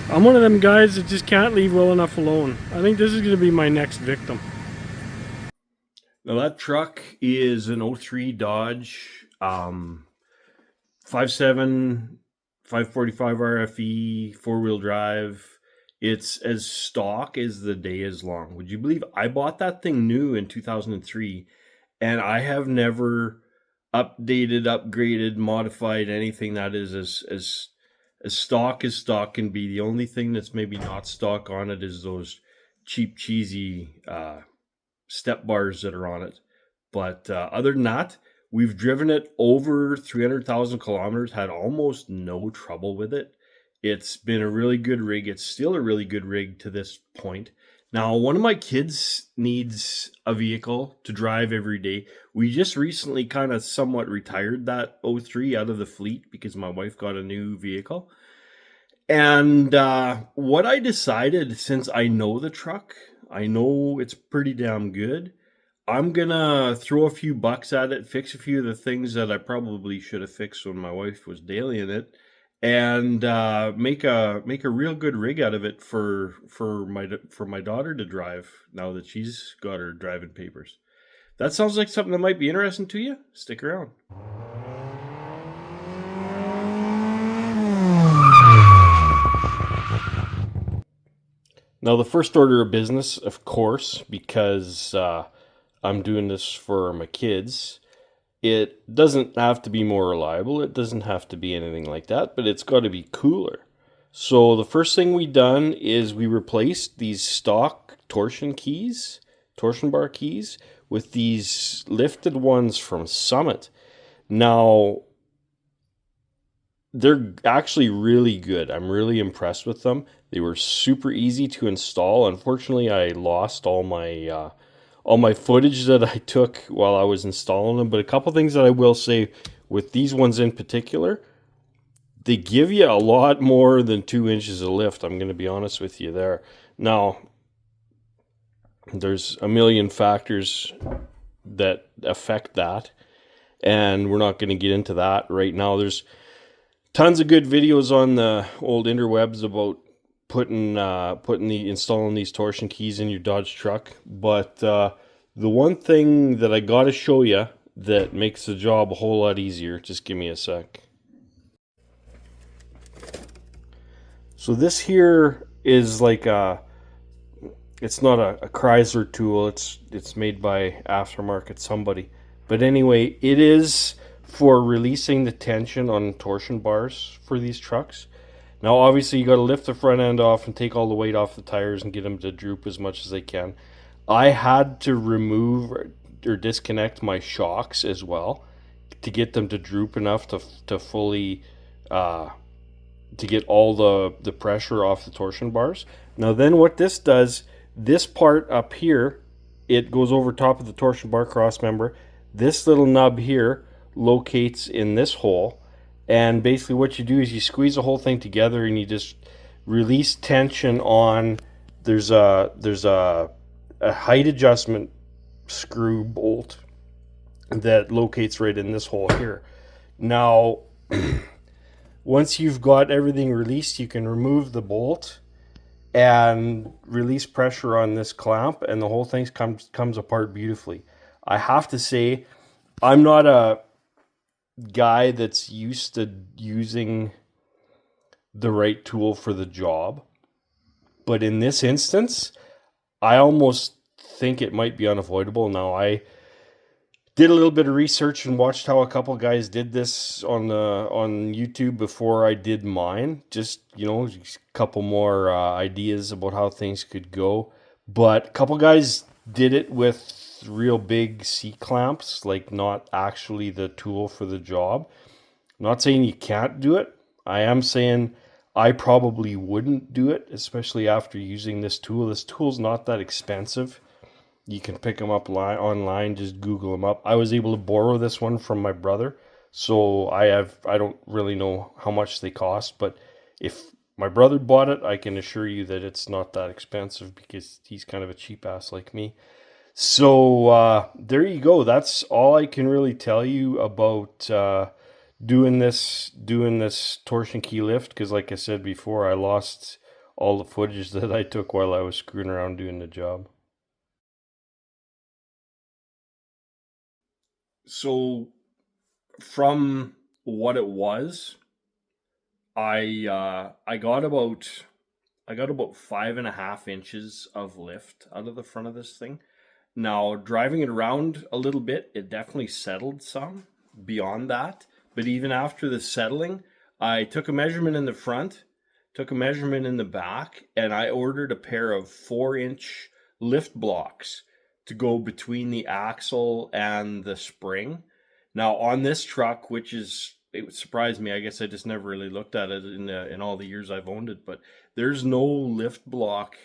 I'm one of them guys that just can't leave well enough alone. I think this is going to be my next victim. Now that truck is an '03 Dodge 5.7, 545 RFE, four-wheel drive. It's as stock as the day is long. Would you believe I bought that thing new in 2003 and I have never updated, upgraded, modified anything that is as stock can be. The only thing that's maybe not stock on it is those cheap, cheesy step bars that are on it. But other than that, we've driven it over 300,000 kilometers, had almost no trouble with it. It's been a really good rig. It's still a really good rig to this point. Now, one of my kids needs a vehicle to drive every day. We just recently kind of somewhat retired that '03 out of the fleet because my wife got a new vehicle. And what I decided, since I know the truck, I know it's pretty damn good. I'm gonna throw a few bucks at it, fix a few of the things that I probably should have fixed when my wife was dailying it, and make a real good rig out of it for my daughter to drive now that she's got her driving papers. That sounds like something that might be interesting to you. Stick around. Now, the first order of business, of course, because I'm doing this for my kids, it doesn't have to be more reliable. It doesn't have to be anything like that, but it's got to be cooler. So the first thing we done is we replaced these stock torsion bar keys, with these lifted ones from Summit. Now, they're actually really good. I'm really impressed with them. They were super easy to install. Unfortunately, I lost all my footage that I took while I was installing them. But a couple things that I will say with these ones in particular, they give you a lot more than 2 inches of lift. I'm going to be honest with you there. Now, there's a million factors that affect that, and we're not going to get into that right now. There's tons of good videos on the old interwebs about installing these torsion keys in your Dodge truck. But the one thing that I got to show you that makes the job a whole lot easier. Just give me a sec. So this here is like it's not a Chrysler tool. It's made by aftermarket somebody. But anyway, it is for releasing the tension on torsion bars for these trucks. Now, obviously, you got to lift the front end off and take all the weight off the tires and get them to droop as much as they can. I had to remove or disconnect my shocks as well to get them to droop enough to fully to get all the pressure off the torsion bars. Now, then what this does, this part up here, it goes over top of the torsion bar cross member. This little nub here locates in this hole, and basically what you do is you squeeze the whole thing together and you just release tension on. There's a height adjustment screw bolt that locates right in this hole here. Now, once you've got everything released, you can remove the bolt and release pressure on this clamp, and the whole thing comes apart beautifully. I have to say, I'm not a guy that's used to using the right tool for the job, but in this instance, I almost think it might be unavoidable. Now, I did a little bit of research and watched how a couple guys did this on YouTube before I did mine. Just a couple more ideas about how things could go. But a couple guys did it with real big C-clamps, like not actually the tool for the job. I'm not saying you can't do it. I am saying I probably wouldn't do it, especially after using this tool. This tool's not that expensive. You can pick them up online, just Google them up. I was able to borrow this one from my brother, so I don't really know how much they cost, but if my brother bought it, I can assure you that it's not that expensive because he's kind of a cheap ass like me. So there you go. That's all I can really tell you about doing this torsion key lift, because like I said before, I lost all the footage that I took while I was screwing around doing the job. So from what it was, I got about 5.5 inches of lift out of the front of this thing. Now, driving it around a little bit, it definitely settled some beyond that. But even after the settling, I took a measurement in the front, took a measurement in the back, and I ordered a pair of 4-inch lift blocks to go between the axle and the spring. Now, on this truck, it surprised me. I guess I just never really looked at it in all the years I've owned it, but there's no lift block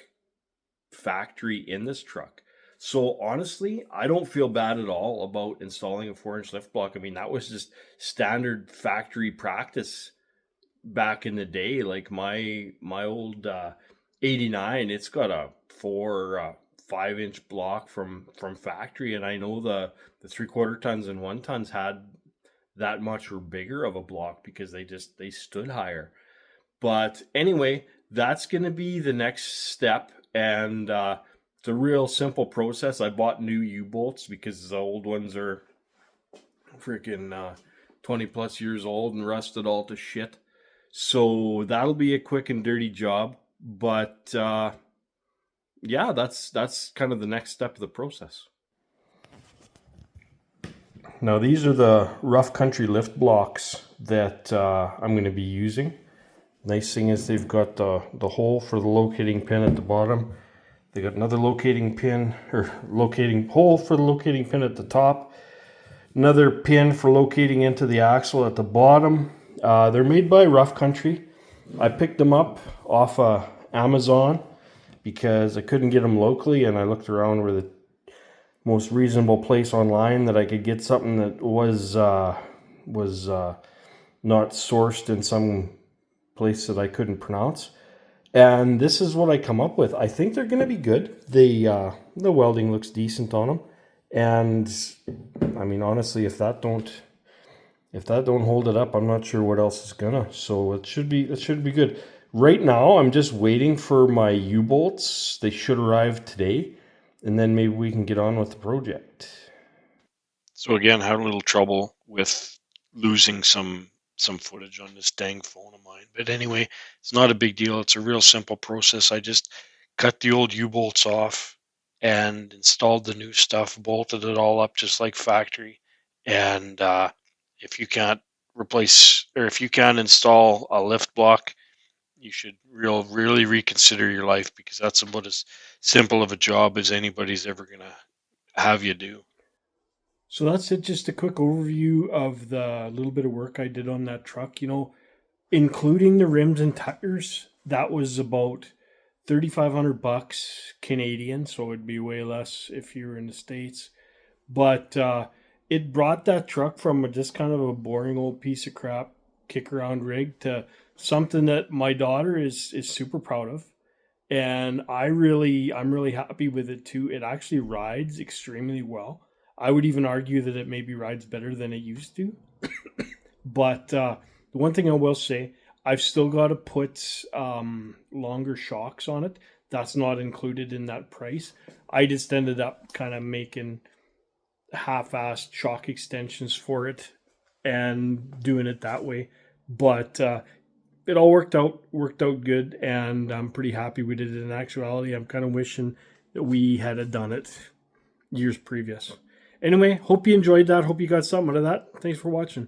factory in this truck. So honestly, I don't feel bad at all about installing a 4-inch lift block. I mean, that was just standard factory practice back in the day. Like my old 89, it's got a 5-inch block from factory, and I know the 3/4 tons and 1 tons had that much or bigger of a block because they stood higher. But anyway, that's going to be the next step, and it's a real simple process. I bought new U-bolts because the old ones are freaking 20 plus years old and rusted all to shit. So that'll be a quick and dirty job. But yeah, that's kind of the next step of the process. Now these are the rough country lift blocks that I'm going to be using. Nice thing is they've got the hole for the locating pin at the bottom. They got another locating pin or locating hole for the locating pin at the top. Another pin for locating into the axle at the bottom. They're made by Rough Country. I picked them up off Amazon because I couldn't get them locally, and I looked around where the most reasonable place online that I could get something that was not sourced in some place that I couldn't pronounce. And this is what I come up with. I think they're going to be good. The welding looks decent on them, and I mean honestly, if that don't hold it up, I'm not sure what else is gonna. So it should be good. Right now, I'm just waiting for my U-bolts. They should arrive today, and then maybe we can get on with the project. So again, had a little trouble with losing some footage on this dang phone of mine. But anyway, it's not a big deal. It's a real simple process. I just cut the old U-bolts off and installed the new stuff, bolted it all up just like factory. And if you can't install a lift block, you should really reconsider your life, because that's about as simple of a job as anybody's ever going to have you do. So that's it. Just a quick overview of the little bit of work I did on that truck. Including the rims and tires, that was about $3,500 Canadian. So it'd be way less if you're in the States. But it brought that truck from just kind of a boring old piece of crap kick around rig to something that my daughter is super proud of. And I'm really happy with it too. It actually rides extremely well. I would even argue that it maybe rides better than it used to. But the one thing I will say, I've still got to put longer shocks on it. That's not included in that price. I just ended up kind of making half-assed shock extensions for it and doing it that way. But it all worked out good, and I'm pretty happy we did it. In actuality, I'm kind of wishing that we had done it years previous. Anyway, hope you enjoyed that. Hope you got something out of that. Thanks for watching.